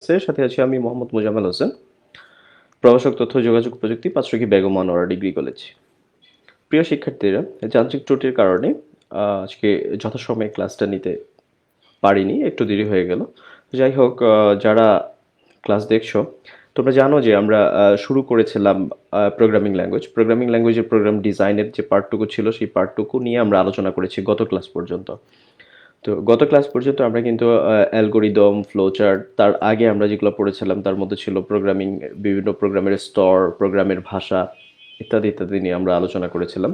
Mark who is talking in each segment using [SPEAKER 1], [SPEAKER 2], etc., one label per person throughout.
[SPEAKER 1] ক্লাসের সাথে আছি আমি মোহাম্মদ মোজাম্মেল হোসেন, প্রভাষক তথ্য যোগাযোগ প্রযুক্তি, পাঁচশোকি বেগম আনোয়ারা ডিগ্রি কলেজ। প্রিয় শিক্ষার্থীরা, যান্ত্রিক ত্রুটির কারণে আজকে যথাসময়ে ক্লাসটা নিতে পারিনি, একটু দেরি হয়ে গেল। যাই হোক, যারা ক্লাস দেখছো তোমরা জানো যে আমরা শুরু করেছিলাম প্রোগ্রামিং ল্যাঙ্গুয়েজের প্রোগ্রাম ডিজাইনের যে পার্টটুকু ছিল সেই পার্টটুকু নিয়ে আমরা আলোচনা করেছি গত ক্লাস পর্যন্ত। তো গত ক্লাস পর্যন্ত আমরা কিন্তু অ্যালগোরিদম, ফ্লোচার্ট, তার আগে আমরা যেগুলো পড়েছিলাম তার মধ্যে ছিল প্রোগ্রামিং, বিভিন্ন প্রোগ্রামের স্তর, প্রোগ্রামের ভাষা ইত্যাদি ইত্যাদি নিয়ে আমরা আলোচনা করেছিলাম।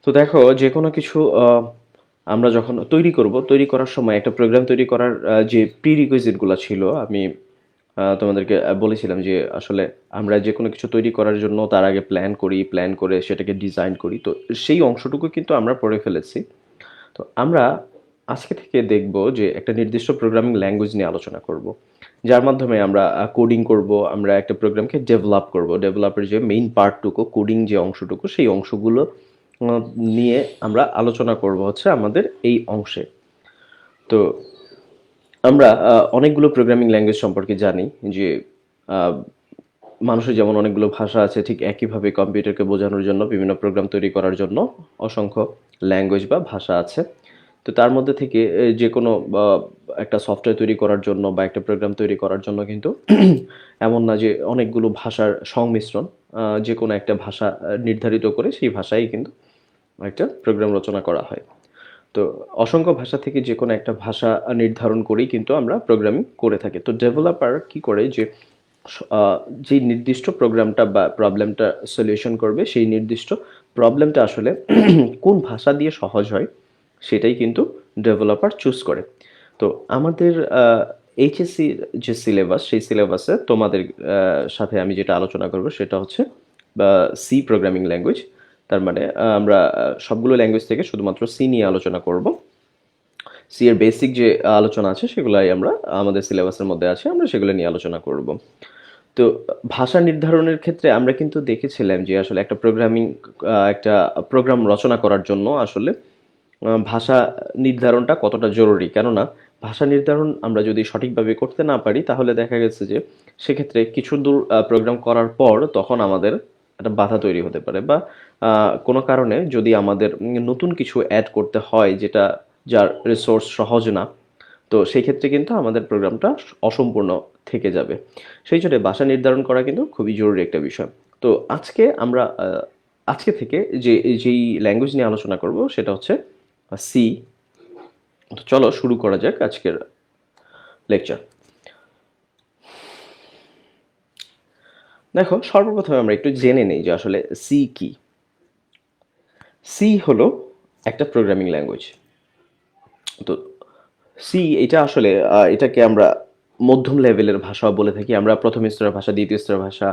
[SPEAKER 1] তো দেখো, যে কোনো কিছু আমরা যখন তৈরি করার সময় একটা প্রোগ্রাম তৈরি করার যে প্রিরিকুইজিটগুলো ছিল, আমি তোমাদেরকে বলেছিলাম যে আসলে আমরা যে কোনো কিছু তৈরি করার জন্য তার আগে প্ল্যান করে সেটাকে ডিজাইন করি। তো সেই অংশটুকু কিন্তু আমরা পড়ে ফেলেছি। তো আমরা আজকে থেকে দেখব যে একটা নির্দিষ্ট প্রোগ্রামিং ল্যাঙ্গুয়েজ নিয়ে আলোচনা করব, যার মাধ্যমে আমরা কোডিং করব, আমরা একটা প্রোগ্রামকে ডেভেলপ করব। ডেভেলপের যে মেইন পার্টটুকু, কোডিং যে অংশটুকু, সেই অংশগুলো নিয়ে আমরা আলোচনা করব হচ্ছে আমাদের এই অংশে। তো আমরা অনেকগুলো প্রোগ্রামিং ল্যাঙ্গুয়েজ সম্পর্কে জানি যে আহ, মানুষের যেমন অনেকগুলো ভাষা আছে, ঠিক একইভাবে কম্পিউটারকে বোঝানোর জন্য, বিভিন্ন প্রোগ্রাম তৈরি করার জন্য অসংখ্য ল্যাঙ্গুয়েজ বা ভাষা আছে। তো তার মধ্যে থেকে যে কোনো একটা সফটওয়্যার তৈরি করার জন্য বা একটা প্রোগ্রাম তৈরি করার জন্য কিন্তু এমন না যে অনেকগুলো ভাষার সংমিশ্রণ, যে কোনো একটা ভাষা নির্ধারিত করে সেই ভাষায় কিন্তু একটা প্রোগ্রাম রচনা করা হয়। তো অসংখ্য ভাষা থেকে যে কোনো একটা ভাষা নির্ধারণ করেই কিন্তু আমরা প্রোগ্রামিং করে থাকি। তো ডেভেলপার কি করে যে যে নির্দিষ্ট প্রোগ্রামটা বা প্রবলেমটা সলিউশন করবে, সেই নির্দিষ্ট প্রবলেমটা আসলে কোন ভাষা দিয়ে সহজ হয় সেটাই কিন্তু ডেভেলপার চুজ করে। তো আমাদের এইচএসসির যে সিলেবাস, সেই সিলেবাসে তোমাদের সাথে আমি যেটা আলোচনা করব সেটা হচ্ছে সি প্রোগ্রামিং ল্যাঙ্গুয়েজ। তার মানে আমরা সবগুলো ল্যাঙ্গুয়েজ থেকে শুধুমাত্র সি নিয়ে আলোচনা করব। সি এর বেসিক যে আলোচনা আছে সেগুলাই আমরা আমাদের সিলেবাসের মধ্যে আছে, আমরা সেগুলো নিয়ে আলোচনা করব। তো ভাষা নির্ধারণের ক্ষেত্রে আমরা কিন্তু দেখেছিলাম যে আসলে একটা প্রোগ্রাম রচনা করার জন্য আসলে ভাষা নির্ধারণটা কতটা জরুরি। কেননা ভাষা নির্ধারণ আমরা যদি সঠিকভাবে করতে না পারি তাহলে দেখা গেছে যে সেক্ষেত্রে কিছু দূর প্রোগ্রাম করার পর তখন আমাদের একটা বাধা তৈরি হতে পারে, বা কোনো কারণে যদি আমাদের নতুন কিছু অ্যাড করতে হয় যেটা, যার রিসোর্স সহজ না, তো সেই ক্ষেত্রে কিন্তু আমাদের প্রোগ্রামটা অসম্পূর্ণ থেকে যাবে। সেই জন্য ভাষা নির্ধারণ করা কিন্তু খুবই জরুরি একটা বিষয়। তো আজকে থেকে যেই ল্যাঙ্গুয়েজ নিয়ে আলোচনা করব সেটা হচ্ছে সি। তো চলো শুরু করা যাক আজকের লেকচার। দেখো, সর্বপ্রথমে আমরা একটু জেনে নেই যে আসলে সি কি। সি হলো একটা প্রোগ্রামিং ল্যাঙ্গুয়েজ। তো সি এটা আসলে এটাকে আমরা মধ্যম লেভেলের ভাষাও বলে থাকি। আমরা প্রথম স্তরের ভাষা, দ্বিতীয় স্তরের ভাষা,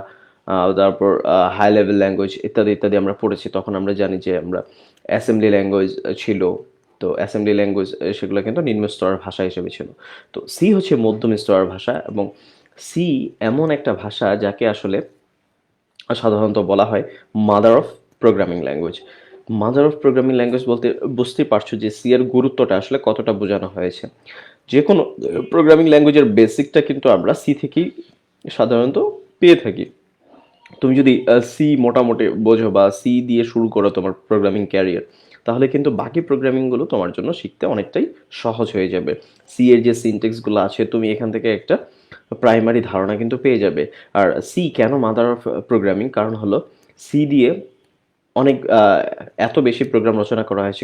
[SPEAKER 1] তারপর হাই লেভেল ল্যাঙ্গুয়েজ ইত্যাদি ইত্যাদি আমরা পড়েছি। তখন আমরা জানি যে আমরা অ্যাসেম্বলি ল্যাঙ্গুয়েজ ছিল। তো অ্যাসেম্বলি ল্যাঙ্গুয়েজ সেগুলো কিন্তু নিম্ন স্তরের ভাষা হিসেবে ছিল। তো সি হচ্ছে মধ্যম স্তরের ভাষা, এবং সি এমন একটা ভাষা যাকে আসলে সাধারণত বলা হয় mother of programming language. Mother of programming language বলতে বুঝতেই পারছো যে সি এর গুরুত্বটা আসলে কতটা বোঝানো হয়েছে। যে কোনো প্রোগ্রামিং ল্যাঙ্গুয়েজের বেসিকটা কিন্তু আমরা সি থেকেই সাধারণত পেয়ে থাকি। তুমি যদি সি মোটামুটি বোঝো বা সি দিয়ে শুরু করো তোমার প্রোগ্রামিং ক্যারিয়ার, তাহলে কিন্তু বাকি প্রোগ্রামিংগুলো তোমার জন্য শিখতে অনেকটাই সহজ হয়ে যাবে। সি এর যে সিনটেক্সগুলো আছে তুমি এখান থেকে একটা প্রাইমারি ধারণা কিন্তু পেয়ে যাবে। আর সি কেন মাদার অফ প্রোগ্রামিং, কারণ হলো সি দিয়ে অনেক এত বেশি প্রোগ্রাম রচনা করা হয়েছে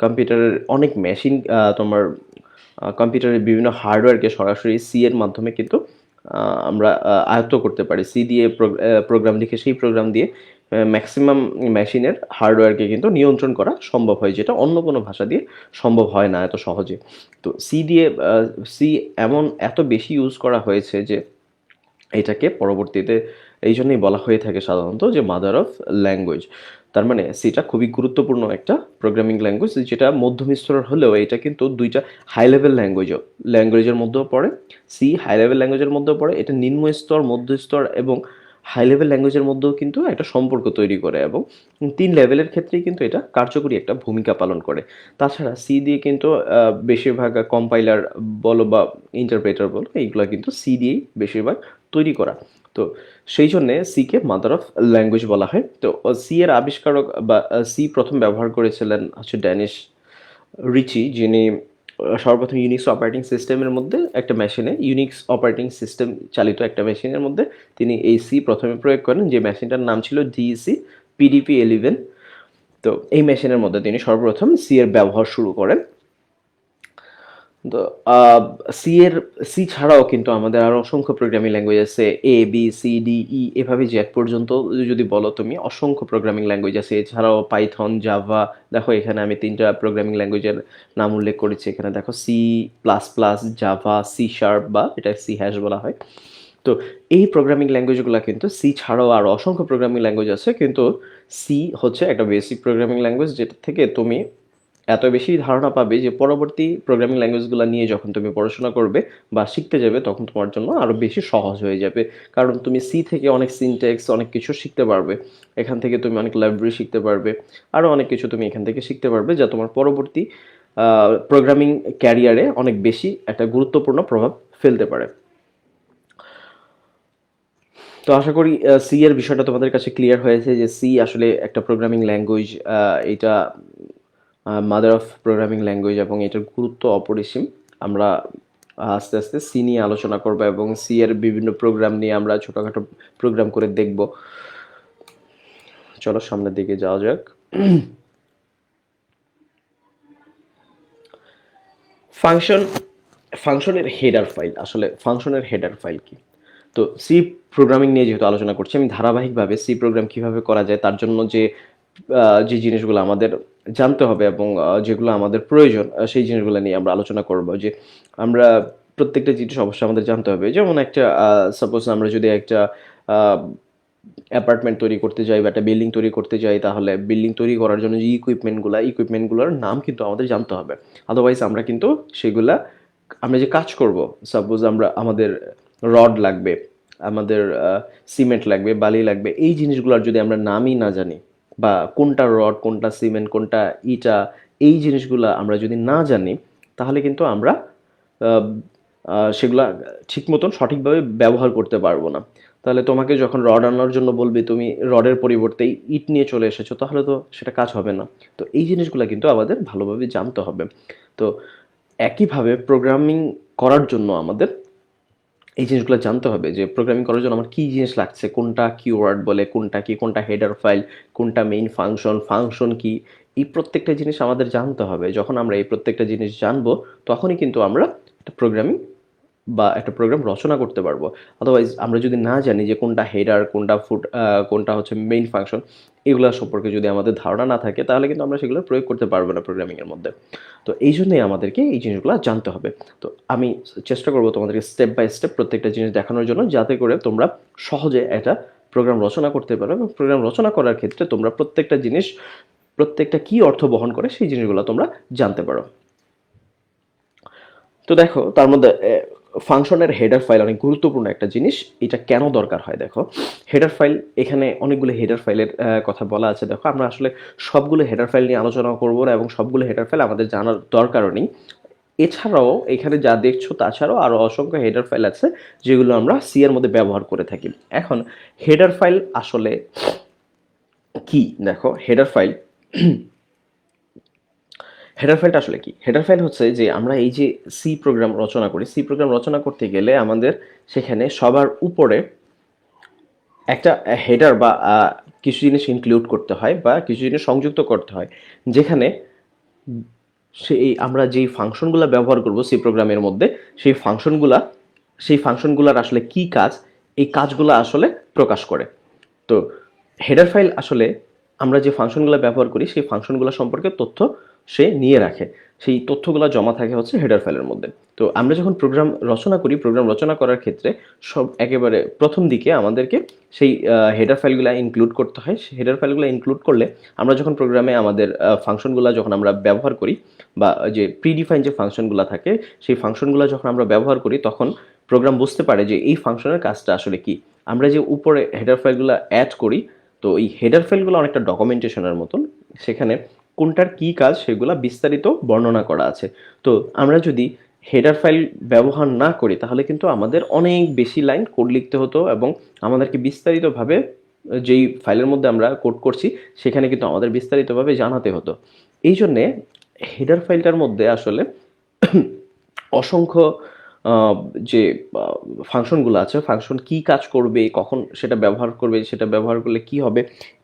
[SPEAKER 1] কম্পিউটারের অনেক মেশিন, তোমার কম্পিউটারের বিভিন্ন হার্ডওয়্যারকে সরাসরি সি এর মাধ্যমে কিন্তু আমরা আয়ত্ত করতে পারি। সি দিয়ে প্রোগ্রাম লিখে সেই প্রোগ্রাম দিয়ে ম্যাক্সিমাম মেশিনের হার্ডওয়্যারকে কিন্তু নিয়ন্ত্রণ করা সম্ভব হয়, যেটা অন্য কোনো ভাষা দিয়ে সম্ভব হয় না এত সহজে। তো সি এমন এত বেশি ইউজ করা হয়েছে যে এটাকে পরবর্তীতে এই জন্যই বলা হয়ে থাকে সাধারণত যে মাদার অফ ল্যাঙ্গুয়েজ। তার মানে সিটা খুবই গুরুত্বপূর্ণ একটা প্রোগ্রামিং ল্যাঙ্গুয়েজ, যেটা মধ্যম স্তরের হলেও এটা কিন্তু দুইটা হাই লেভেল ল্যাঙ্গুয়েজের মধ্যেও পড়ে। সি হাই লেভেল ল্যাঙ্গুয়েজের মধ্যেও পড়ে, এটা নিম্ন স্তর, মধ্য স্তর এবং হাই লেভেল ল্যাঙ্গুয়েজের মধ্যেও কিন্তু একটা সম্পর্ক তৈরি করে এবং 3 লেভেলের ক্ষেত্রেই কিন্তু এটা কার্যকরী একটা ভূমিকা পালন করে। তাছাড়া সি দিয়ে কিন্তু বেশিরভাগ কম্পাইলার বলো বা ইন্টারপ্রেটার বলো, এইগুলা কিন্তু সি দিয়েই বেশিরভাগ তৈরি করা। তো সেই জন্যে সিকে মাদার অফ ল্যাঙ্গুয়েজ বলা হয়। তো সি এর আবিষ্কারক বা সি প্রথম ব্যবহার করেছিলেন হচ্ছে ড্যানিশ রিচি, যিনি সর্বপ্রথম ইউনিক্স অপারেটিং সিস্টেমের মধ্যে একটা মেশিনে, ইউনিক্স অপারেটিং সিস্টেম চালিত একটা মেশিনের মধ্যে তিনি এই সি প্রথমে প্রয়োগ করেন, যে মেশিনটার নাম ছিল ডিইসি পিডিপি 11। তো এই মেশিনের মধ্যে তিনি সর্বপ্রথম সি এর ব্যবহার শুরু করেন। তো সি এর সি ছাড়াও কিন্তু আমাদের আরো অসংখ্য প্রোগ্রামিং ল্যাঙ্গুয়েজ আছে, A B C D E এভাবে জেড পর্যন্ত যদি বলো তুমি, অসংখ্য প্রোগ্রামিং ল্যাঙ্গুয়েজ আছে। এছাড়াও পাইথন, জাভা, দেখো এখানে আমি 3টা প্রোগ্রামিং ল্যাঙ্গুয়েজের নাম উল্লেখ করেছি। এখানে দেখো C plus plus, Java, C sharp বা এটা সি হ্যাশ বলা হয়। তো এই প্রোগ্রামিং ল্যাঙ্গুয়েজগুলো কিন্তু সি ছাড়াও আরও অসংখ্য প্রোগ্রামিং ল্যাঙ্গুয়েজ আছে, কিন্তু সি হচ্ছে একটা বেসিক প্রোগ্রামিং ল্যাঙ্গুয়েজ, যেটা থেকে তুমি এত বেশি ধারণা পাবে যে পরবর্তী প্রোগ্রামিং ল্যাঙ্গুয়েজগুলো নিয়ে যখন তুমি পড়াশোনা করবে বা শিখতে যাবে, তখন তোমার জন্য আরও বেশি সহজ হয়ে যাবে। কারণ তুমি সি থেকে অনেক সিনট্যাক্স, অনেক কিছু শিখতে পারবে। এখান থেকে তুমি অনেক লাইব্রেরি শিখতে পারবে, আরও অনেক কিছু তুমি এখান থেকে শিখতে পারবে, যা তোমার পরবর্তী প্রোগ্রামিং ক্যারিয়ারে অনেক বেশি একটা গুরুত্বপূর্ণ প্রভাব ফেলতে পারে। তো আশা করি সি এর বিষয়টা তোমাদের কাছে ক্লিয়ার হয়েছে যে সি আসলে একটা প্রোগ্রামিং ল্যাঙ্গুয়েজ, এটা মাদার অফ প্রোগ্রামিং ল্যাঙ্গুয়েজ এবং এটার গুরুত্ব অপরিসীম। আমরা আস্তে আস্তে সি নিয়ে আলোচনা করব এবং সি এর বিভিন্ন প্রোগ্রাম নিয়ে আমরা ছোটোখাটো প্রোগ্রাম করে দেখব। চলো সামনের দিকে যাওয়া যাক। ফাংশন, ফাংশনের হেডার ফাইল, আসলে ফাংশনের হেডার ফাইল কি? তো সি প্রোগ্রামিং নিয়ে যেহেতু আলোচনা করছি, আমি ধারাবাহিকভাবে সি প্রোগ্রাম কিভাবে করা যায় তার জন্য যে জিনিসগুলো আমাদের জানতে হবে এবং যেগুলো আমাদের প্রয়োজন, সেই জিনিসগুলো নিয়ে আমরা আলোচনা করব। যে আমরা প্রত্যেকটা জিনিস অবশ্যই আমাদের জানতে হবে। যেমন একটা সাপোজ আমরা যদি একটা অ্যাপার্টমেন্ট তৈরি করতে যাই বা একটা বিল্ডিং তৈরি করতে যাই, তাহলে বিল্ডিং তৈরি করার জন্য যে ইকুইপমেন্টগুলোর নাম কিন্তু আমাদের জানতে হবে। আদারওয়াইজ আমরা কিন্তু সেগুলা, আমরা যে কাজ করব, সাপোজ আমাদের রড লাগবে, আমাদের সিমেন্ট লাগবে, বালি লাগবে, এই জিনিসগুলোর যদি আমরা নামই না জানি, বা কোনটা রড, কোনটা সিমেন্ট, কোনটা ইটা, এই জিনিসগুলা আমরা যদি না জানি, তাহলে কিন্তু আমরা সেগুলা ঠিক মতন সঠিকভাবে ব্যবহার করতে পারবো না। তাহলে তোমাকে যখন রড আনার জন্য বলবে, তুমি রডের পরিবর্তে ইট নিয়ে চলে এসেছো, তাহলে তো সেটা কাজ হবে না। তো এই জিনিসগুলো কিন্তু আমাদের ভালোভাবে জানতে হবে। তো একইভাবে প্রোগ্রামিং করার জন্য আমাদের এই জিনিসগুলো জানতে হবে যে প্রোগ্রামিং করার জন্য আমার কী জিনিস লাগছে, কোনটা কিওয়ার্ড বলে, কোনটা কি, কোনটা হেডার ফাইল, কোনটা মেইন ফাংশন, ফাংশন কি, এই প্রত্যেকটা জিনিস আমাদের জানতে হবে। যখন আমরা এই প্রত্যেকটা জিনিস জানবো, তখনই কিন্তু আমরা একটা প্রোগ্রামিং বা একটা প্রোগ্রাম রচনা করতে পারবো। আদারওয়াইজ আমরা যদি না জানি যে কোনটা হেডার, কোনটা হচ্ছে মেইন ফাংশন, এগুলো সম্পর্কে যদি আমাদের ধারণা না থাকে, তাহলে কিন্তু আমরা সেগুলো প্রয়োগ করতে পারবো না প্রোগ্রামিংয়ের মধ্যে। তো এই জন্যই আমাদেরকে এই জিনিসগুলো জানতে হবে। তো আমি চেষ্টা করব তোমাদেরকে স্টেপ বাই স্টেপ প্রত্যেকটা জিনিস দেখানোর জন্য, যাতে করে তোমরা সহজে একটা প্রোগ্রাম রচনা করতে পারো এবং প্রোগ্রাম রচনা করার ক্ষেত্রে তোমরা প্রত্যেকটা জিনিস, প্রত্যেকটা কী অর্থ বহন করে, সেই জিনিসগুলো তোমরা জানতে পারো। তো দেখো, তার মধ্যে ফাংশনের হেডার ফাইল অনেক গুরুত্বপূর্ণ একটা জিনিস। এটা কেন দরকার হয় দেখো, হেডার ফাইল, এখানে অনেকগুলো হেডার ফাইলের কথা বলা আছে। দেখো, আমরা আসলে সবগুলো হেডার ফাইল নিয়ে আলোচনা করবো না এবং সবগুলো হেডার ফাইল আমাদের জানার দরকারও নেই। এছাড়াও এখানে যা দেখছো তাছাড়াও আরও অসংখ্য হেডার ফাইল আছে, যেগুলো আমরা সি এর মধ্যে ব্যবহার করে থাকি। এখন হেডার ফাইল আসলে কি? দেখো, হেডার ফাইলটা আসলে কি? হেডার ফাইল হচ্ছে যে আমরা এই যে সি প্রোগ্রাম রচনা করি, সি প্রোগ্রাম রচনা করতে গেলে আমাদের সেখানে সবার উপরে একটা হেডার বা কিছু জিনিস ইনক্লুড করতে হয় বা কিছু জিনিস সংযুক্ত করতে হয়, যেখানে সেই আমরা যেই ফাংশনগুলো ব্যবহার করব সি প্রোগ্রামের মধ্যে, সেই ফাংশনগুলার আসলে কি কাজ, এই কাজগুলো আসলে প্রকাশ করে। তো হেডার ফাইল আসলে আমরা যে ফাংশনগুলো ব্যবহার করি, সেই ফাংশনগুলো সম্পর্কে তথ্য সে নিয়ে রাখে। সেই তথ্যগুলো জমা থাকে হচ্ছে হেডার ফাইলের মধ্যে। তো আমরা যখন প্রোগ্রাম রচনা করি, প্রোগ্রাম রচনা করার ক্ষেত্রে সব একেবারে প্রথম দিকে আমাদেরকে সেই হেডার ফাইলগুলা ইনক্লুড করতে হয়। হেডার ফাইলগুলা ইনক্লুড করলে আমরা যখন প্রোগ্রামে আমাদের ফাংশনগুলা যখন আমরা ব্যবহার করি বা যে প্রিডিফাইন যে ফাংশনগুলা থাকে সেই ফাংশনগুলা যখন আমরা ব্যবহার করি তখন প্রোগ্রাম বুঝতে পারে যে এই ফাংশনের কাজটা আসলে কি। আমরা যে উপরে হেডার ফাইলগুলা অ্যাড করি, তো এই হেডার ফাইলগুলো অনেকটা ডকুমেন্টেশনের মতন, সেখানে কোনটার কি কাজ সেগুলা বিস্তারিত বর্ণনা করা আছে। তো আমরা যদি হেডার ফাইল ব্যবহার না করি তাহলে কিন্তু আমাদের অনেক বেশি লাইন কোড লিখতে হতো এবং আমাদেরকে বিস্তারিতভাবে যেই ফাইলের মধ্যে আমরা কোড করছি সেখানে কিন্তু আমাদের বিস্তারিতভাবে জানাতে হতো। এই জন্যে হেডার ফাইলটার মধ্যে আসলে অসংখ্য আহ, যে ফাংশনগুলো আছে, ফাংশন কি কাজ করবে, কখন সেটা ব্যবহার করবে, সেটা ব্যবহার করলে কি হবে,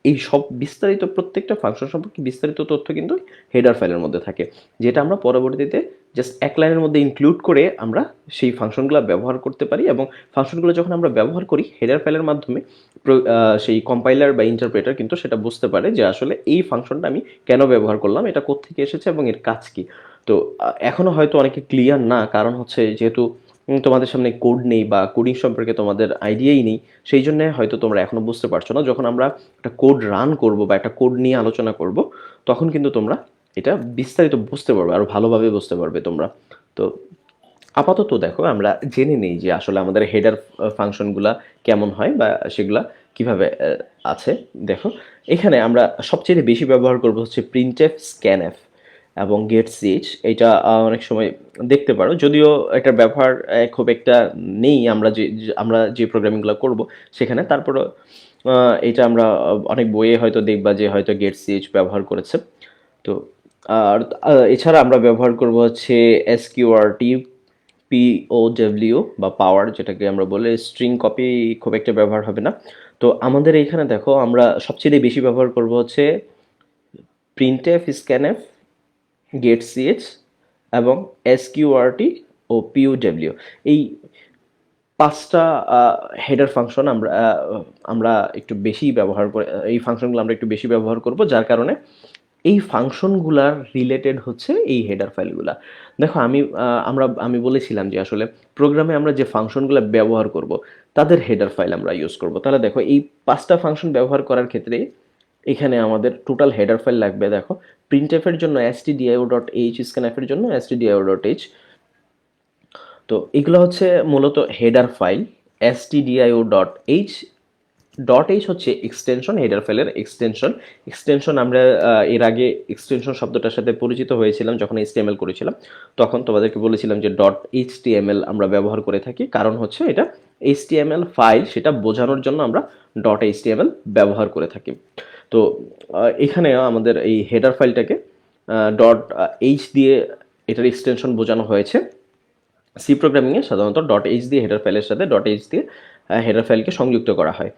[SPEAKER 1] এই সব বিস্তারিত প্রত্যেকটা ফাংশন সম্পর্কে বিস্তারিত তথ্য কিন্তু হেডার ফাইলের মধ্যে থাকে, যেটা আমরা পরবর্তীতে জাস্ট এক লাইনের মধ্যে ইনক্লুড করে আমরা সেই ফাংশনগুলো ব্যবহার করতে পারি। এবং ফাংশনগুলো যখন আমরা ব্যবহার করি হেডার ফাইলের মাধ্যমে সেই কম্পাইলার বা ইন্টারপ্রেটার কিন্তু সেটা বুঝতে পারে যে আসলে এই ফাংশনটা আমি কেন ব্যবহার করলাম, এটা কোত্থেকে এসেছে এবং এর কাজ কি। তো এখনো হয়তো অনেকে ক্লিয়ার না, কারণ হচ্ছে যেহেতু তোমাদের সামনে কোড নেই বা কোডিং সম্পর্কে তোমাদের আইডিয়াই নেই, সেই জন্য হয়তো তোমরা এখনো বুঝতে পারছো না। যখন আমরা একটা কোড রান করব বা একটা কোড নিয়ে আলোচনা করব তখন কিন্তু তোমরা এটা বিস্তারিত বুঝতে পারবে, আরো ভালোভাবে বুঝতে পারবে তোমরা। তো আপাতত দেখো আমরা জেনে নেই যে আসলে আমাদের হেডার ফাংশনগুলা কেমন হয় বা সেগুলা কিভাবে আছে। দেখো এখানে আমরা সবচেয়ে বেশি ব্যবহার করব হচ্ছে প্রিন্টএফ, স্ক্যানএফ এবং গেটসিএইচ। এটা অনেক সময় দেখতে পারো, যদিও এটার ব্যবহার খুব একটা নেই আমরা যে প্রোগ্রামিংগুলো করব সেখানে, তারপরও এটা আমরা অনেক বইয়ে হয়তো দেখবা যে হয়তো গেটসিএইচ ব্যবহার করেছে। তো আর এছাড়া আমরা ব্যবহার করব হচ্ছে এসকিউআরটি, পিওডব্লিউ বা পাওয়ার, যেটাকে আমরা বলি স্ট্রিং কপি, খুব একটা ব্যবহার হবে না। তো আমাদের এইখানে দেখো আমরা সবচেয়ে বেশি ব্যবহার করব হচ্ছে প্রিন্টএফ, স্ক্যানএফ, গেটসিএইচ এবং এসকিউআরটি ও পিওডব্লিউ। এই পাঁচটা হেডার ফাংশন আমরা একটু বেশি ব্যবহার করে, এই ফাংশনগুলো আমরা একটু বেশি ব্যবহার করব, যার কারণে এই ফাংশনগুলার রিলেটেড হচ্ছে এই হেডার ফাইলগুলা। দেখো আমি বলেছিলাম যে আসলে প্রোগ্রামে আমরা যে ফাংশনগুলো ব্যবহার করব তাদের হেডার ফাইল আমরা ইউজ করব। তাহলে দেখো এই পাঁচটা ফাংশন ব্যবহার করার ক্ষেত্রে এখানে আমাদের টোটাল হেডার ফাইল লাগবে। দেখো প্রিন্টএফ এর জন্য stdio.h, স্ক্যানএফ এর জন্য stdio.h। তো এগুলো হচ্ছে মূলত header file. stdio.h, dot H হচ্ছে এক্সটেনশন, হেডার ফাইলের এক্সটেনশন। এক্সটেনশন আমরা এর আগে এক্সটেনশন শব্দটার সাথে পরিচিত হয়েছিলাম যখন এইচটিএমএল করেছিলাম, তখন তোমাদেরকে বলেছিলাম যে ডট এইচটিএমএল আমরা ব্যবহার করে থাকি, কারণ হচ্ছে এটা এইচটিএমএল ফাইল সেটা বোঝানোর জন্য আমরা ডট এইচটিএমএল ব্যবহার করে থাকি। তো এখানে আমাদের এই হেডার ফাইলটাকে ডট এইচ দিয়ে এটার এক্সটেনশন বোঝানো হয়েছে। সি প্রোগ্রামিংয়ে সাধারণত ডট এইচ দিয়ে হেডার ফাইলের সাথে ডট এইচ দিয়ে হেডার ফাইলকে সংযুক্ত করা হয়।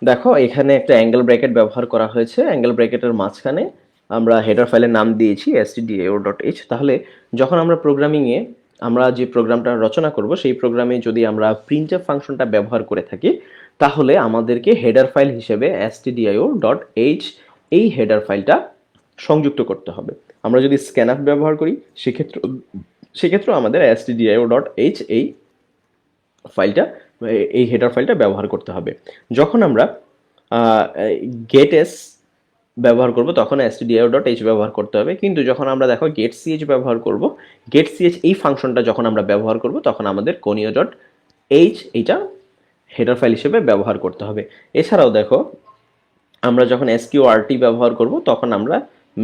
[SPEAKER 1] দেখো এখানে একটা অ্যাঙ্গেল ব্র্যাকেট ব্যবহার করা হয়েছে, অ্যাঙ্গেল ব্র্যাকেটের মাঝখানে আমরা হেডার ফাইলের নাম দিয়েছি stdio.h। তাহলে যখন আমরা প্রোগ্রামিংয়ে আমরা যে প্রোগ্রামটা রচনা করব সেই প্রোগ্রামে যদি আমরা প্রিন্টএফ ফাংশনটা ব্যবহার করে থাকি তাহলে আমাদেরকে হেডার ফাইল হিসেবে stdio.h এই হেডার ফাইলটা সংযুক্ত করতে হবে। আমরা যদি স্ক্যানআপ ব্যবহার করি সেক্ষেত্রেও আমাদের stdio.h এই ফাইলটা, এই হেডার ফাইলটা ব্যবহার করতে হবে। যখন আমরা গেটএস ব্যবহার করব তখন stdio.h ব্যবহার করতে হবে, কিন্তু যখন আমরা দেখো গেটসিএইচ ব্যবহার করব, গেটসিএইচ এই ফাংশনটা যখন আমরা ব্যবহার করব তখন আমাদের conio.h এইটা হেডার ফাইল হিসেবে ব্যবহার করতে হবে। এছাড়াও দেখো আমরা যখন এসকিউআরটি ব্যবহার করব তখন আমরা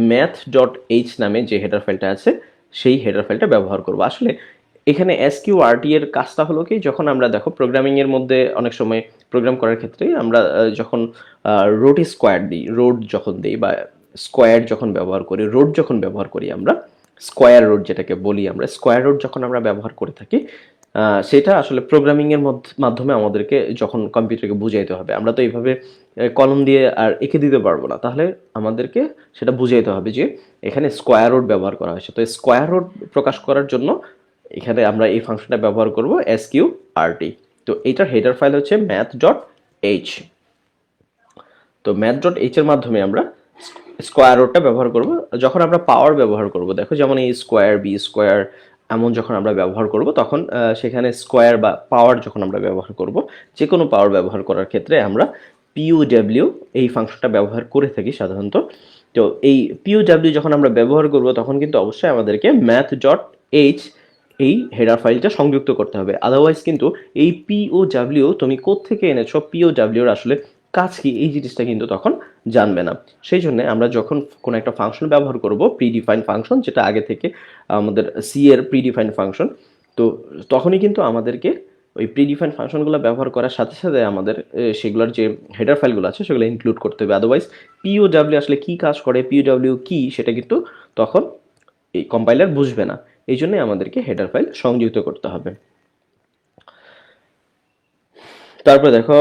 [SPEAKER 1] math.h নামে যে হেডার ফাইলটা আছে সেই হেডার ফাইলটা ব্যবহার করব। আসলে এখানে এসকিউআরটি এর কাজটা হলো কি, যখন আমরা দেখো প্রোগ্রামিং এর মধ্যে অনেক সময় প্রোগ্রাম করার ক্ষেত্রে আমরা যখন রোড স্কোয়ার দিই, রোড যখন দিই বা স্কোয়ার যখন ব্যবহার করি, রোড যখন ব্যবহার করি আমরা স্কোয়ার রোড যেটাকে বলি, আমরা স্কোয়ার রোড যখন আমরা ব্যবহার করে থাকি সেটা আসলে প্রোগ্রামিং এর মাধ্যমে আমাদেরকে যখন কম্পিউটারকে বুঝাইতে হবে, আমরা তো এইভাবে কলম দিয়ে আর এঁকে দিতে পারবো না, তাহলে আমাদেরকে সেটা বুঝাইতে হবে যে এখানে স্কোয়ার রুট ব্যবহার করা হয়েছে। তো স্কোয়ার রুট প্রকাশ করার জন্য এখানে আমরা এই ফাংশনটা ব্যবহার করব sqrt। তো এইটার হেডার ফাইল হচ্ছে math.h। তো math.h এর মাধ্যমে আমরা স্কোয়ার রুটটা ব্যবহার করব। যখন আমরা পাওয়ার ব্যবহার করব, দেখো যেমন এই স্কোয়ার, বি স্কোয়ার, এমন যখন আমরা ব্যবহার করব তখন সেখানে স্কোয়ার বা পাওয়ার যখন আমরা ব্যবহার করব, যে কোনো পাওয়ার ব্যবহার করার ক্ষেত্রে আমরা পিওডব্লিউ এই ফাংশনটা ব্যবহার করে থাকি সাধারণত। তো এই পিওডব্লিউ যখন আমরা ব্যবহার করব তখন কিন্তু অবশ্যই আমাদেরকে math.h এই হেডার ফাইলটা সংযুক্ত করতে হবে। আদারওয়াইজ কিন্তু এই পিওডব্লিউ তুমি কোত্থেকে এনেছো, পিওডব্লিউর আসলে কাজ কি, এই জিনিসটা কিন্তু তখন জানবে না। সেই জন্য আমরা যখন কোনো একটা ফাংশন ব্যবহার করব, প্রিডিফাইন ফাংশন, যেটা আগে থেকে আমাদের সি এর প্রিডিফাইন ফাংশন, তো তখনই কিন্তু আমাদেরকে ওই প্রিডিফাইন ফাংশনগুলো ব্যবহার করার সাথে সাথে আমাদের সেগুলোর যে হেডার ফাইলগুলো আছে সেগুলো ইনক্লুড করতে হবে। আদারওয়াইজ পিওডব্লিউ আসলে কি কাজ করে, পিওডব্লিউ কি, সেটা কিন্তু তখন এই কম্পাইলার বুঝবে না। এই জন্যই আমাদেরকে হেডার ফাইল সংযুক্ত করতে হবে। তারপরে দেখো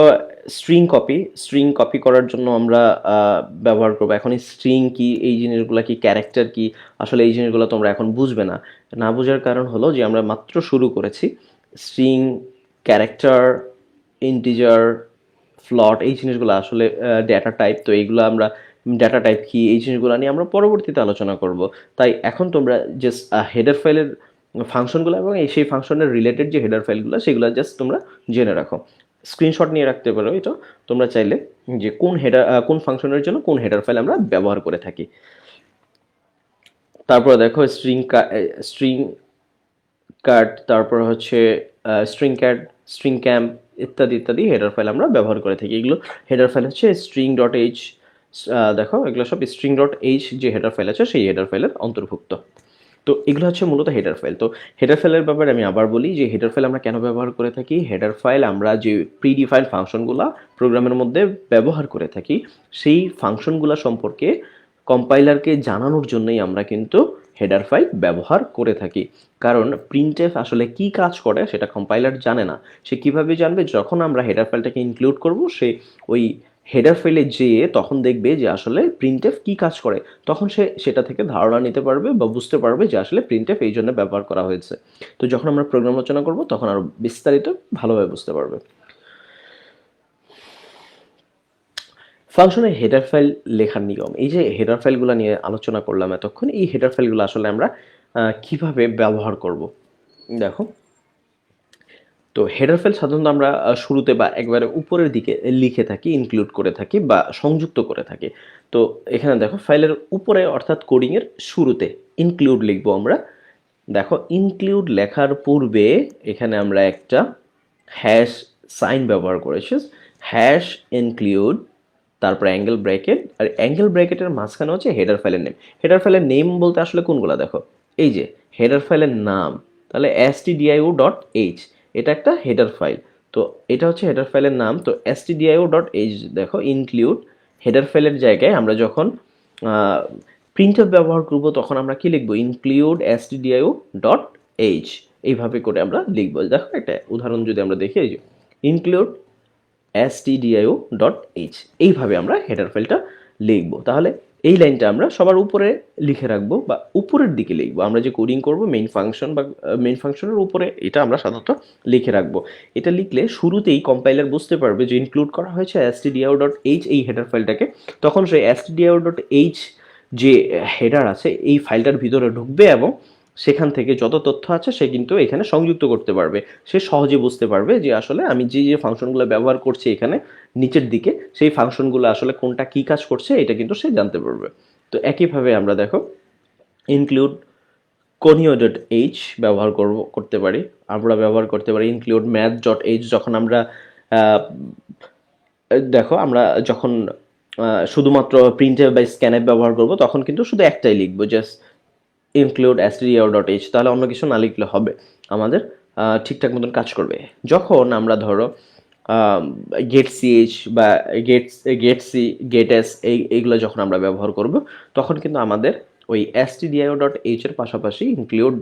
[SPEAKER 1] স্ট্রিং কপি করার জন্য আমরা ব্যবহার করবো। এখন এই স্ট্রিং কি, এই জিনিসগুলো কি, ক্যারেক্টার কি, আসলে এই জিনিসগুলো তোমরা এখন বুঝবে না। না বোঝার কারণ হলো যে আমরা মাত্র শুরু করেছি। স্ট্রিং, ক্যারেক্টার, ইন্টিজার, ফ্লট, এই জিনিসগুলো আসলে ডেটা টাইপ। তো এইগুলো আমরা ডেটা টাইপ কি, এই জিনিসগুলো নিয়ে আমরা পরবর্তীতে আলোচনা করব। তাই এখন তোমরা জাস্ট হেডার ফাইলের ফাংশনগুলো এবং সেই ফাংশনের রিলেটেড যে হেডার ফাইলগুলো সেগুলো জাস্ট তোমরা জেনে রাখো। স্ক্রিনশট নিয়ে রাখতে পারো এটা তোমরা চাইলে, যে কোন ফাংশনের জন্য কোন হেডার ফাইল আমরা ব্যবহার করে থাকি। তারপর দেখো স্ট্রিং কাট, তারপর হচ্ছে স্ট্রিং ক্যাট, স্ট্রিং ক্যাম্প ইত্যাদি ইত্যাদি হেডার ফাইল আমরা ব্যবহার করে থাকি। এগুলো হেডার ফাইল হচ্ছে string.h। দেখো এগুলো সব string.h যে হেডার ফাইল আছে সেই হেডার ফাইলের অন্তর্ভুক্ত। তো এগুলো হচ্ছে মূলত হেডার ফাইল। তো হেডার ফাইলের ব্যাপারে আমি আবার বলি যে হেডার ফাইল আমরা কেন ব্যবহার করে থাকি। হেডার ফাইল আমরা যে প্রিডিফাইন্ড ফাংশনগুলো প্রোগ্রামের মধ্যে ব্যবহার করে থাকি সেই ফাংশনগুলো সম্পর্কে কম্পাইলারকে জানানোর জন্যই আমরা কিন্তু হেডার ফাইল ব্যবহার করে থাকি। কারণ প্রিন্টএফ আসলে কি কাজ করে সেটা কম্পাইলার জানে না। সে কিভাবে জানবে? যখন আমরা হেডার ফাইলটাকে ইনক্লুড করব, সে ওই হেডার ফাইলে যেয়ে তখন দেখবে যে আসলে প্রিন্টএফ কি কাজ করে, তখন সে সেটা থেকে ধারণা নিতে পারবে বা বুঝতে পারবে যে আসলে প্রিন্টএফ এই জন্য ব্যবহার করা হয়েছে। তো যখন আমরা প্রোগ্রাম রচনা করব তখন আরো বিস্তারিত ভালোভাবে বুঝতে পারবে। ফাংশনের হেডার ফাইল লেখার নিয়ম, এই যে হেডার ফাইলগুলো নিয়ে আলোচনা করলাম এতক্ষণ, এই হেডার ফাইলগুলো আসলে আমরা কিভাবে ব্যবহার করব। দেখো, তো হেডার ফাইল সাধারণত আমরা শুরুতে বা একবারে উপরের দিকে লিখে থাকি, ইনক্লুড করে থাকি বা সংযুক্ত করে থাকি। তো এখানে দেখো ফাইলের উপরে অর্থাৎ কোডিংয়ের শুরুতে ইনক্লুড লিখবো আমরা। দেখো ইনক্লুড লেখার পূর্বে এখানে আমরা একটা হ্যাশ সাইন ব্যবহার করেছি, হ্যাশ ইনক্লুড, তারপর অ্যাঙ্গেল ব্র্যাকেট, আর অ্যাঙ্গেল ব্র্যাকেটের মাঝখানে হচ্ছে হেডার ফাইলের নেম। হেডার ফাইলের নেম বলতে আসলে কোনগুলো দেখো, এই যে হেডার ফাইলের নাম, তাহলে stdio.h এটা একটা হেডার ফাইল। তো এটা হচ্ছে হেডার ফাইলের নাম। তো stdio.h দেখো ইনক্লুড হেডার ফাইলের জায়গায় আমরা যখন প্রিন্টএফ ব্যবহার করব তখন আমরা কি লিখবো, ইনক্লুড stdio.h, এইভাবে করে আমরা লিখবো। দেখো একটা উদাহরণ যদি আমরা দেখি, এই যে ইনক্লুড stdio.h, এইভাবে আমরা হেডার ফাইলটা লিখবো। তাহলে এই লাইনটা আমরা সবার উপরে লিখে রাখবো বা উপরের দিকে লিখবো। আমরা যে কোডিং করব মেইন ফাংশন বা মেইন ফাংশনের উপরে এটা আমরা সাধারণত লিখে রাখবো। এটা লিখলে শুরুতেই কম্পাইলার বুঝতে পারবে যে ইনক্লুড করা হয়েছে stdio.h এই হেডার ফাইলটাকে। তখন সেই stdio.h যে হেডার আছে এই ফাইলটার ভিতরে ঢুকবে এবং সেখান থেকে যত তথ্য আছে সে কিন্তু এখানে সংযুক্ত করতে পারবে। সে সহজে বুঝতে পারবে যে আসলে আমি যে যে ফাংশনগুলো ব্যবহার করছি এখানে নিচের দিকে, সেই ফাংশনগুলো আসলে কোনটা কি কাজ করছে এটা কিন্তু সে জানতে পারবে। তো একইভাবে আমরা দেখো ইনক্লুড conio.h ব্যবহার করতে পারি। আমরা ব্যবহার করতে পারি ইনক্লুড math.h যখন আমরা দেখো আমরা যখন শুধুমাত্র প্রিন্টএফ বা স্ক্যানএফ ব্যবহার করব তখন কিন্তু শুধু একটাই লিখবো, জাস্ট ইনক্লুড stdio.h, তাহলে অন্য কিছু না লিখলে হবে, আমাদের ঠিকঠাক মতন কাজ করবে। যখন আমরা ধরো গেট সিএইচ বা গেট সি, গেট এস এইগুলো যখন আমরা ব্যবহার করব তখন কিন্তু আমাদের ওই stdio.h এর পাশাপাশি ইনক্লুড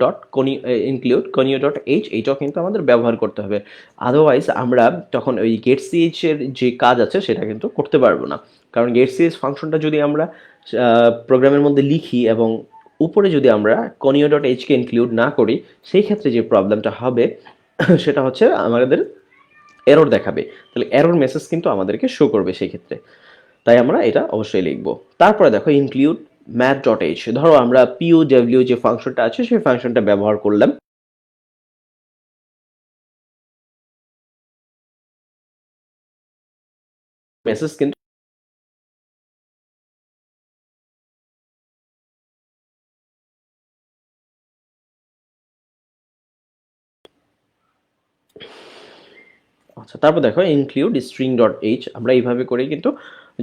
[SPEAKER 1] conio.h এইটাও কিন্তু আমাদের ব্যবহার করতে হবে। আদারওয়াইজ আমরা তখন ওই গেট সিএইচ এর যে কাজ আছে সেটা কিন্তু করতে পারবো না। কারণ গেট সিএইচ ফাংশনটা যদি আমরা প্রোগ্রামের মধ্যে লিখি এবং উপরে যদি আমরা conio.h কে ইনক্লুড না করি, সেই ক্ষেত্রে যে প্রবলেমটা হবে সেটা হচ্ছে আমাদের এরর দেখাবে। তাহলে এরর মেসেজ কিন্তু আমাদেরকে শো করবে সেই ক্ষেত্রে। তাই আমরা এটা অবশ্যই লিখবো। তারপরে দেখো ইনক্লুড math.h, ধরো আমরা POW যে ফাংশনটা আছে সেই ফাংশনটা ব্যবহার করলাম। মেসেজ কিন্তু আচ্ছা, তারপর দেখো ইনক্লুড স্ট্রিং ডট এইচ, আমরা এইভাবে করে কিন্তু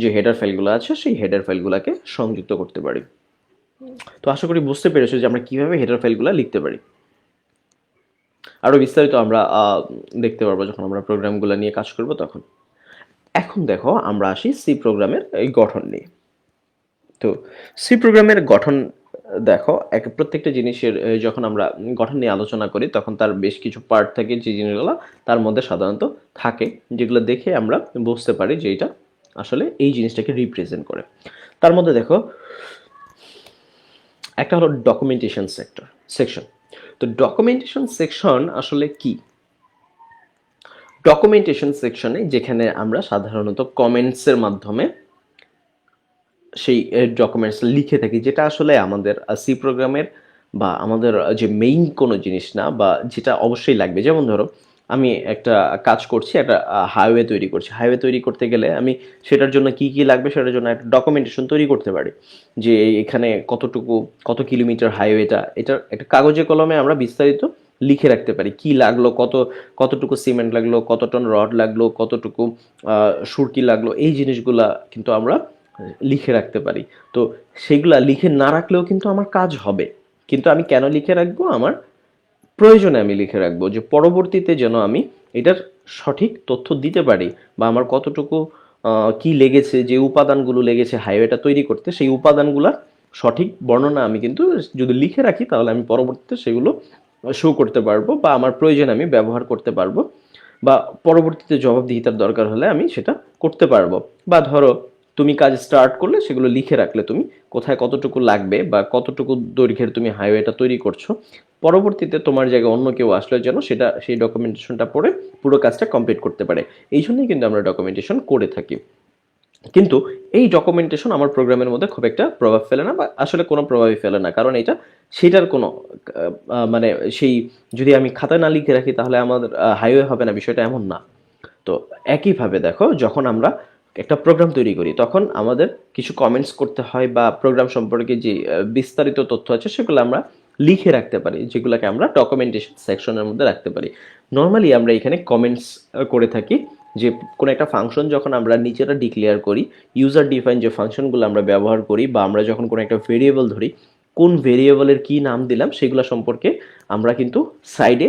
[SPEAKER 1] যে হেডার ফাইলগুলো আছে সেই হেডার ফাইলগুলোকে সংযুক্ত করতে পারি। তো আশা করি বুঝতে পেরেছো যে আমরা কিভাবে হেডার ফাইলগুলো লিখতে পারি। আরো বিস্তারিত আমরা দেখতে পারবো যখন আমরা প্রোগ্রামগুলো নিয়ে কাজ করব তখন। এখন দেখো আমরা আসি সি প্রোগ্রামের এই গঠন নিয়ে। তো সি প্রোগ্রামের গঠন দেখো, প্রত্যেকটা জিনিসের যখন আমরা গঠন নিয়ে আলোচনা করি তখন তার বেশ কিছু পার্ট থাকে, যে জিনিসগুলো তার মধ্যে সাধারণত থাকে, যেগুলো দেখে আমরা বুঝতে পারি যে এটা আসলে এই জিনিসটাকে রিপ্রেজেন্ট করে। তার মধ্যে দেখো একটা হলো ডকুমেন্টেশন সেকশন। তো ডকুমেন্টেশন সেকশন আসলে কি? ডকুমেন্টেশন সেকশনে যেখানে আমরা সাধারণত কমেন্টসের মাধ্যমে সেই ডকুমেন্টস লিখে থাকি, যেটা আসলে আমাদের সি প্রোগ্রামের বা আমাদের যে মেইন কোনো জিনিস না, বা যেটা অবশ্যই লাগবে। যেমন ধরো আমি একটা কাজ করছি, একটা হাইওয়ে তৈরি করছি। হাইওয়ে তৈরি করতে গেলে আমি সেটার জন্য কি কি লাগবে সেটার জন্য একটা ডকুমেন্টেশন তৈরি করতে পারি, যে এখানে কতটুকু কত কিলোমিটার হাইওয়েটা, এটা একটা কাগজে কলমে আমরা বিস্তারিত লিখে রাখতে পারি। কি লাগলো, কতটুকু সিমেন্ট লাগলো, কত টন রড লাগলো, কতটুকু সুরকি লাগলো, এই জিনিসগুলা কিন্তু আমরা লিখে রাখতে পারি। তো সেগুলা লিখে না রাখলেও কিন্তু আমার কাজ হবে, কিন্তু আমি কেন লিখে রাখবো? আমার প্রয়োজনে আমি লিখে রাখবো, যে পরবর্তীতে যেন আমি এটার সঠিক তথ্য দিতে পারি, বা আমার কতটুকু কি লেগেছে, যে উপাদানগুলো লেগেছে হাইওয়েটা তৈরি করতে, সেই উপাদানগুলোর সঠিক বর্ণনা আমি কিন্তু যদি লিখে রাখি তাহলে আমি পরবর্তীতে সেগুলো শো করতে পারবো, বা আমার প্রয়োজনে আমি ব্যবহার করতে পারবো, বা পরবর্তীতে জবাবদিহিতার দরকার হলে আমি সেটা করতে পারবো। বা ধরো তুমি কাজ স্টার্ট করলে সেগুলো লিখে রাখলে তুমি কোথায় কতটুকু লাগবে বা কতটুকু দৈর্ঘ্যের তুমি হাইওয়েটা তৈরি করছো, পরবর্তীতে তোমার জায়গায় অন্য কেউ আসলে যেন সেটা সেই ডকুমেন্টেশনটা পড়ে পুরো কাজটা কমপ্লিট করতে পারে। এই জন্যই কিন্তু আমরা ডকুমেন্টেশন করে থাকি। কিন্তু এই ডকুমেন্টেশন আমার প্রোগ্রামের মধ্যে খুব একটা প্রভাব ফেলে না, বা আসলে কোনো প্রভাবই ফেলে না, কারণ এটা সেটার কোনো মানে সেই যদি আমি খাতায় না লিখে রাখি তাহলে আমাদের হাইওয়ে হবে না, বিষয়টা এমন না। তো একইভাবে দেখো যখন আমরা একটা প্রোগ্রাম তৈরি করি তখন আমাদের কিছু কমেন্টস করতে হয়, বা প্রোগ্রাম সম্পর্কে যে বিস্তারিত তথ্য আছে সেগুলো আমরা লিখে রাখতে পারি, যেগুলোকে আমরা ডকুমেন্টেশন সেকশনের মধ্যে রাখতে পারি। নর্মালি আমরা এখানে কমেন্টস করে থাকি, যে কোনো একটা ফাংশন যখন আমরা নিজেরা ডিক্লেয়ার করি, ইউজার ডিফাইন যে ফাংশনগুলো আমরা ব্যবহার করি, বা আমরা যখন কোনো একটা ভেরিয়েবল ধরি, কোন ভেরিয়েবলের কি নাম দিলাম সেগুলো সম্পর্কে আমরা কিন্তু সাইডে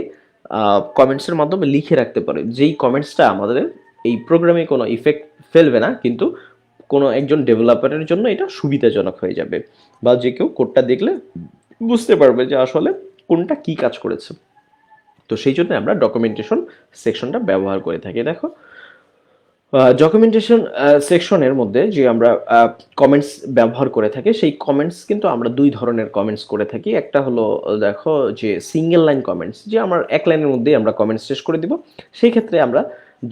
[SPEAKER 1] কমেন্টসের মাধ্যমে লিখে রাখতে পারি, যেই কমেন্টসটা আমাদের এই প্রোগ্রামে কোনো ইফেক্ট ফেলবে না, কিন্তু কোনো একজন ডেভেলপারের জন্য এটা সুবিধাজনক হয়ে যাবে, বা যে কেউ কোডটা দেখলে বুঝতে পারবে যে আসলে কোনটা কি কাজ করেছে। তো সেই জন্য আমরা ডকুমেন্টেশন সেকশনটা ব্যবহার করে থাকি। দেখো ডকুমেন্টেশন সেকশনের মধ্যে যে আমরা কমেন্টস ব্যবহার করে থাকি, সেই কমেন্টস কিন্তু আমরা দুই ধরনের কমেন্টস করে থাকি। একটা হলো দেখো যে সিঙ্গেল লাইন কমেন্টস, যে আমার এক লাইনের মধ্যেই আমরা কমেন্টস শেষ করে দিব। সেই ক্ষেত্রে আমরা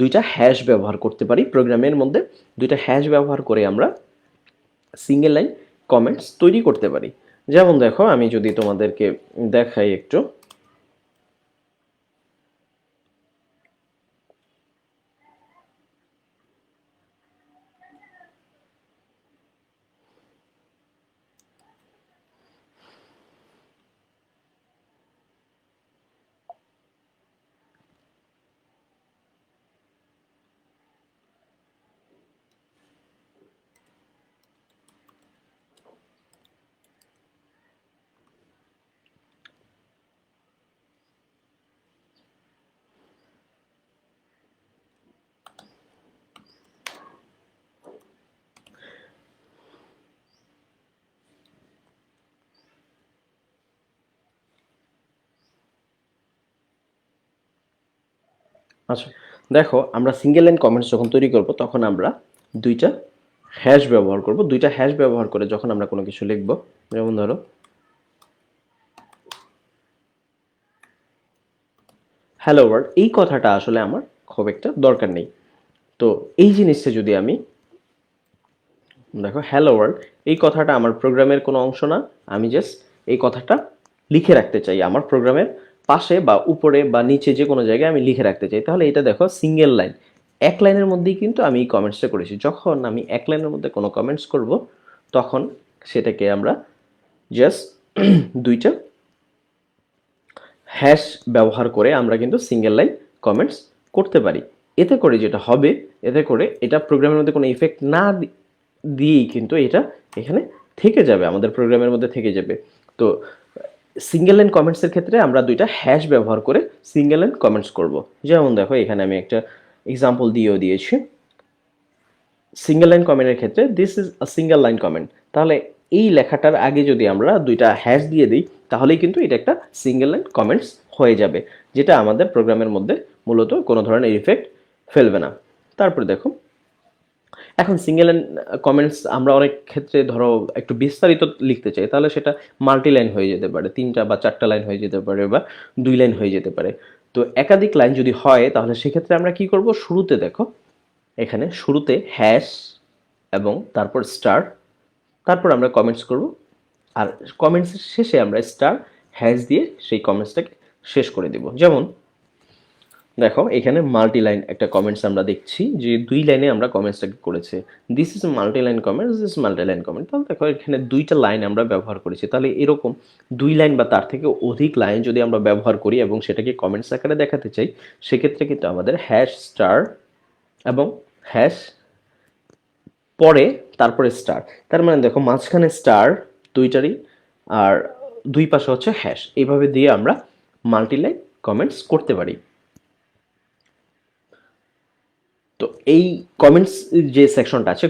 [SPEAKER 1] দুইটা হ্যাশ ব্যবহার করতে পারি প্রোগ্রামের মধ্যে। দুইটা হ্যাশ ব্যবহার করে আমরা সিঙ্গেল লাইন কমেন্টস তৈরি করতে পারি। যেমন দেখো আমি যদি তোমাদেরকে দেখাই একটু, আচ্ছা দেখো আমরা সিঙ্গেল লাইন কমেন্টস যখন তৈরি করব তখন আমরা দুইটা হ্যাশ ব্যবহার করব। দুইটা হ্যাশ ব্যবহার করে যখন আমরা কোনো কিছু লিখব, যেমন ধরো হ্যালো ওয়ার্ল্ড, এই কথাটা আসলে আমার খুব একটা দরকার নেই। তো এই জিনিসটা যদি আমি দেখো হ্যালো ওয়ার্ল্ড, এই কথাটা আমার প্রোগ্রামের কোনো অংশ না, আমি জাস্ট এই কথাটা লিখে রাখতে চাই আমার প্রোগ্রামের পাশে বা উপরে বা নিচে যে কোনো জায়গায় আমি লিখে রাখতে চাই, তাহলে এটা দেখো সিঙ্গেল লাইন, এক লাইনের মধ্যেই কিন্তু আমি এই কমেন্টসটা করেছি। যখন আমি এক লাইনের মধ্যে কোনো কমেন্টস করব, তখন সেটাকে আমরা জাস্ট দুইটা হ্যাশ ব্যবহার করে আমরা কিন্তু সিঙ্গেল লাইন কমেন্টস করতে পারি। এতে করে যেটা হবে, এতে করে এটা প্রোগ্রামের মধ্যে কোনো ইফেক্ট না দিয়েই কিন্তু এটা এখানে থেকে যাবে, আমাদের প্রোগ্রামের মধ্যে থেকে যাবে। তো সিঙ্গেল লাইন কমেন্টসের ক্ষেত্রে আমরা দুইটা হ্যাশ ব্যবহার করে সিঙ্গেল লাইন কমেন্টস করব। যেমন দেখো এখানে আমি একটা এক্সাম্পল দিয়েও দিয়েছি। সিঙ্গেল লাইন কমেন্টের ক্ষেত্রে this is a single line comment, তাহলে এই লেখাটার আগে যদি আমরা দুইটা হ্যাশ দিয়ে দিই, তাহলেই কিন্তু এটা একটা সিঙ্গেল লাইন কমেন্টস হয়ে যাবে, যেটা আমাদের প্রোগ্রামের মধ্যে মূলত কোনো ধরনের ইফেক্ট ফেলবে না। তারপরে দেখো, এখন সিঙ্গেল লাইন কমেন্টস আমরা অনেক ক্ষেত্রে ধরো একটু বিস্তারিত লিখতে চাই, তাহলে সেটা মাল্টি লাইন হয়ে যেতে পারে, 3টা বা 4টা লাইন হয়ে যেতে পারে, বা 2 লাইন হয়ে যেতে পারে। তো একাধিক লাইন যদি হয়, তাহলে সেক্ষেত্রে আমরা কি করব, শুরুতে দেখো এখানে শুরুতে হ্যাশ এবং তারপর স্টার, তারপর আমরা কমেন্টস করব, আর কমেন্টসের শেষে আমরা স্টার হ্যাশ দিয়ে সেই কমেন্টসটাকে শেষ করে দেব। যেমন দেখো এখানে মাল্টি লাইন একটা কমেন্টস আমরা দেখছি যে 2 লাইনে আমরা কমেন্টসটাকে করেছে, this is multi line comment, this is multi line comment. তাহলে দেখো এখানে 2টা লাইন আমরা ব্যবহার করেছি। তাহলে এরকম 2 লাইন বা তার থেকে অধিক লাইন যদি আমরা ব্যবহার করি এবং সেটাকে কমেন্টস আকারে দেখাতে চাই, সেক্ষেত্রে কিন্তু আমাদের হ্যাশ স্টার এবং হ্যাশ পরে তারপরে স্টার, তার মানে দেখো মাঝখানে স্টার দুইটারই, আর দুই পাশে হচ্ছে হ্যাশ, এইভাবে দিয়ে আমরা মাল্টি লাইন কমেন্টস করতে পারি। তো এই কমেন্টস যে সেকশনটা আছে,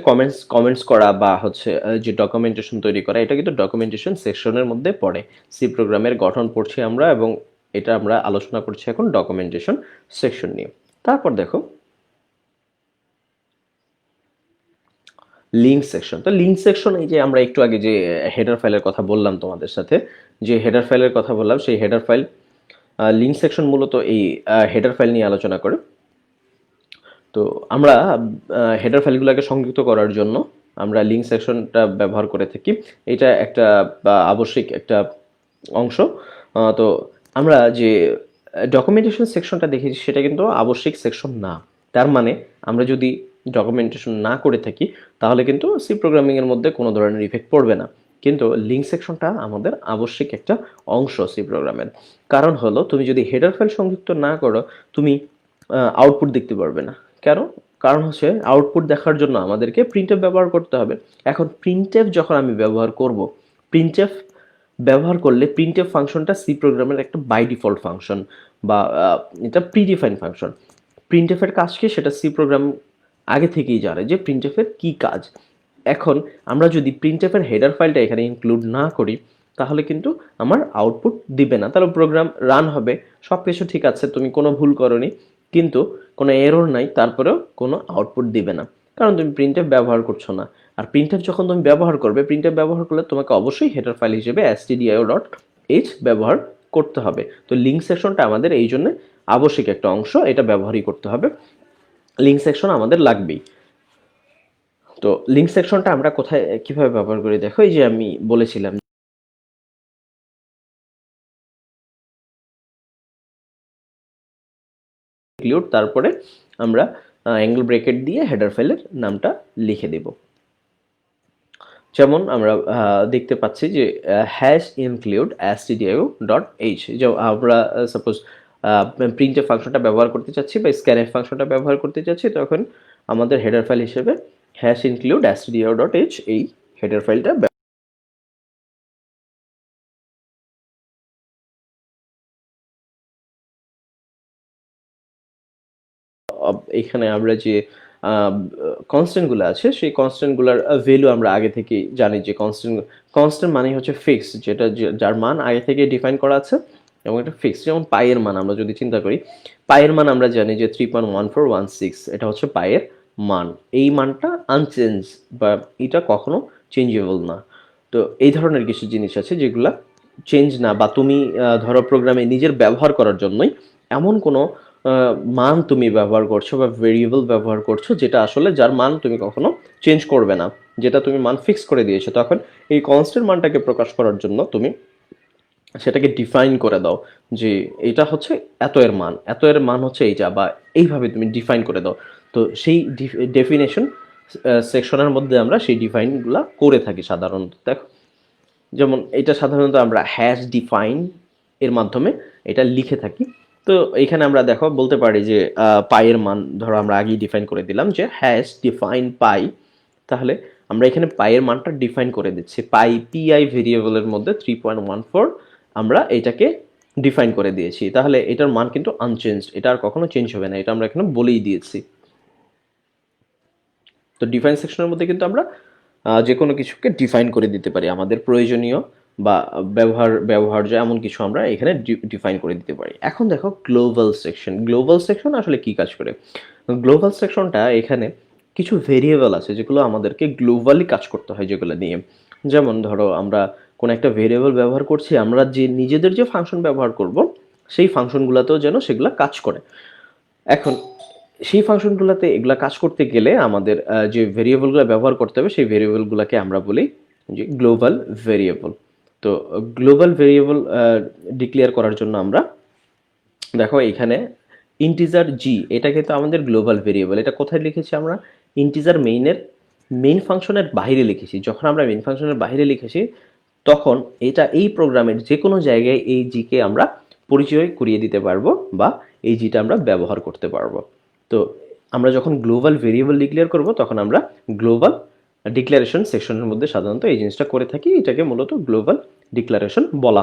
[SPEAKER 1] কমেন্টস করা বা হচ্ছে যে ডকুমেন্টেশন তৈরি করা, এটা কিন্তু ডকুমেন্টেশন সেকশনের মধ্যে পড়ে। সি প্রোগ্রামের গঠন পড়ছি আমরা, এবং এটা আমরা আলোচনা করছি এখন ডকুমেন্টেশন সেকশন নিয়ে। তারপর দেখো লিঙ্ক সেকশন। তো লিঙ্ক সেকশন, এই যে আমরা একটু আগে যে হেডার ফাইলের কথা বললাম তোমাদের সাথে, যে হেডার ফাইলের কথা বললাম, সেই হেডার ফাইল, লিঙ্ক সেকশন মূলত এই হেডার ফাইল নিয়ে আলোচনা করে। তো আমরা হেডার ফাইলগুলোকে সংযুক্ত করার জন্য আমরা লিঙ্ক সেকশনটা ব্যবহার করে থাকি। এটা একটা আবশ্যিক একটা অংশ। তো আমরা যে ডকুমেন্টেশন সেকশনটা দেখেছি, সেটা কিন্তু আবশ্যিক সেকশন না। তার মানে আমরা যদি ডকুমেন্টেশন না করে থাকি, তাহলে কিন্তু সি প্রোগ্রামিংয়ের মধ্যে কোনো ধরনের ইফেক্ট পড়বে না। কিন্তু লিঙ্ক সেকশনটা আমাদের আবশ্যিক একটা অংশ সি প্রোগ্রামের। কারণ হলো, তুমি যদি হেডার ফাইল সংযুক্ত না করো, তুমি আউটপুট দেখতে পারবে না। কেন? কারণ হচ্ছে আউটপুট দেখার জন্য আমাদেরকে প্রিন্টএফ ব্যবহার করতে হবে। এখন প্রিন্টএফ যখন আমি ব্যবহার করব, প্রিন্টএফ ব্যবহার করলে প্রিন্টএফ ফাংশনটা সি প্রোগ্রামের একটা বাই ডিফল্ট ফাংশন, বা এটা প্রিডিফাইন ফাংশন। প্রিন্টএফের কাজ কি, সেটা সি প্রোগ্রাম আগে থেকেই জানে যে প্রিন্টএফের কি কাজ। এখন আমরা যদি প্রিন্টএফের হেডার ফাইলটা এখানে ইনক্লুড না করি, তাহলে কিন্তু আমার আউটপুট দিবে না। তাহলে প্রোগ্রাম রান হবে, সব কিছু ঠিক আছে, তুমি কোনো ভুল করনি, কিন্তু কোনো এরর নাই, তারপরেও কোনো আউটপুট দিবে না, কারণ তুমি প্রিন্টএফ ব্যবহার করছো না। আর প্রিন্টএফ যখন তুমি ব্যবহার করবে, প্রিন্টএফ ব্যবহার করলে তোমাকে অবশ্যই হেডার ফাইল হিসেবে stdio.h ব্যবহার করতে হবে। তো লিঙ্ক সেকশনটা আমাদের এই জন্য আবশ্যিক একটা অংশ, এটা ব্যবহারই করতে হবে, লিঙ্ক সেকশন আমাদের লাগবেই। তো লিঙ্ক সেকশনটা আমরা কোথায় কিভাবে ব্যবহার করি দেখো, এই যে আমি বলেছিলাম ইনক্লুড, তারপরে আমরা অ্যাঙ্গেল ব্রেকেট দিয়ে হেডার ফাইলের নামটা লিখে দেব। যেমন আমরা দেখতে পাচ্ছি যে হ্যাশ ইনক্লুড stdio.h, যে আমরা সাপোজ প্রিন্টএফ ফাংশনটা ব্যবহার করতে চাচ্ছি বা স্ক্যানএফ ফাংশনটা ব্যবহার করতে চাচ্ছি, তখন আমাদের হেডার ফাইল হিসেবে হ্যাশ ইনক্লুড stdio.h এই হেডার ফাইলটা এখানে আমরা যে কনস্ট্যান্টগুলো আছে, সেই কনস্ট্যান্টগুলোর ভ্যালু আমরা আগে থেকেই জানি যে কনস্ট্যান্ট মানে হচ্ছে ফিক্স, যেটা যার মান আগে থেকে ডিফাইন করা আছে এবং এটা ফিক্স। যেমন পাইয়ের মান আমরা যদি চিন্তা করি, পাইয়ের মান আমরা জানি যে 3.1416, এটা হচ্ছে পাইয়ের মান। এই মানটা আনচেঞ্জ, বা এটা কখনো চেঞ্জেবল না। তো এই ধরনের কিছু জিনিস আছে যেগুলা চেঞ্জ না, বা তুমি ধরো প্রোগ্রামে নিজের ব্যবহার করার জন্যই এমন কোনো মান তুমি ব্যবহার করছো বা ভেরিয়েবল ব্যবহার করছো, যেটা আসলে যার মান তুমি কখনো চেঞ্জ করবে না, যেটা তুমি মান ফিক্স করে দিয়েছো, তখন এই কনস্ট্যান্ট মানটাকে প্রকাশ করার জন্য তুমি সেটাকে ডিফাইন করে দাও যে এটা হচ্ছে এত এর মান, এত এর মান হচ্ছে এইটা, বা এইভাবে তুমি ডিফাইন করে দাও। তো সেই ডেফিনেশন সেকশনের মধ্যে আমরা সেই ডিফাইনগুলো করে থাকি সাধারণত। দেখো, যেমন এটা সাধারণত আমরা হ্যাশ ডিফাইন এর মাধ্যমে এটা লিখে থাকি। তো এখানে আমরা দেখো বলতে পারি যে পাইয়ের মান ধরো আমরা আগেই ডিফাইন করে দিলাম যে হ্যাশ ডিফাইন পাই। তাহলে আমরা এখানে পাইয়ের মানটা ডিফাইন করে দিচ্ছি, পাই পিআই ভেরিয়েবলের মধ্যে 3.14 আমরা এটাকে ডিফাইন করে দিয়েছি। তাহলে এটার মান কিন্তু আনচেঞ্জড, এটা আর কখনো চেঞ্জ হবে না, এটা আমরা এখানে বলেই দিয়েছি। তো ডিফাইন সেকশনের মধ্যে কিন্তু আমরা যে কোনো কিছুকে ডিফাইন করে দিতে পারি, আমাদের প্রয়োজনীয় বা ব্যবহার্য এমন কিছু আমরা এখানে ডিফাইন করে দিতে পারি। এখন দেখো গ্লোবাল সেকশন। গ্লোবাল সেকশন আসলে কি কাজ করে? গ্লোবাল সেকশনটা এখানে কিছু ভেরিয়েবল আছে যেগুলো আমাদেরকে গ্লোবালি কাজ করতে হয়, যেগুলো নিয়ে, যেমন ধরো আমরা কোন একটা ভেরিয়েবল ব্যবহার করছি, আমরা যে নিজেদের যে ফাংশন ব্যবহার করব সেই ফাংশনগুলোতেও যেন সেগুলো কাজ করে। এখন সেই ফাংশনগুলোতে এগুলা কাজ করতে গেলে আমাদের যে ভেরিয়েবলগুলো ব্যবহার করতে হবে সেই ভেরিয়েবলগুলোকে আমরা বলি যে গ্লোবাল ভেরিয়েবল। তো গ্লোবাল ভেরিয়েবল ডিক্লেয়ার করার জন্য আমরা দেখো এখানে ইন্টিজার জি, এটা কিন্তু আমাদের গ্লোবাল ভেরিয়েবল। এটা কোথায় লিখেছি আমরা? ইন্টিজার মেইন ফাংশনের বাইরে লিখেছি। যখন আমরা মেইন ফাংশনের বাইরে লিখেছি তখন এটা এই প্রোগ্রামের যে কোনো জায়গায় এই জিকে আমরা পরিচয় করিয়ে দিতে পারবো বা এই জিটা আমরা ব্যবহার করতে পারবো। তো আমরা যখন গ্লোবাল ভেরিয়েবল ডিক্লেয়ার করব তখন আমরা গ্লোবাল ডিক্লারেশন সেকশনের মধ্যে সাধারণত এই জিনিসটা করে থাকি। এটাকে মূলত গ্লোবাল ডিক্লারেশন বলা হয়।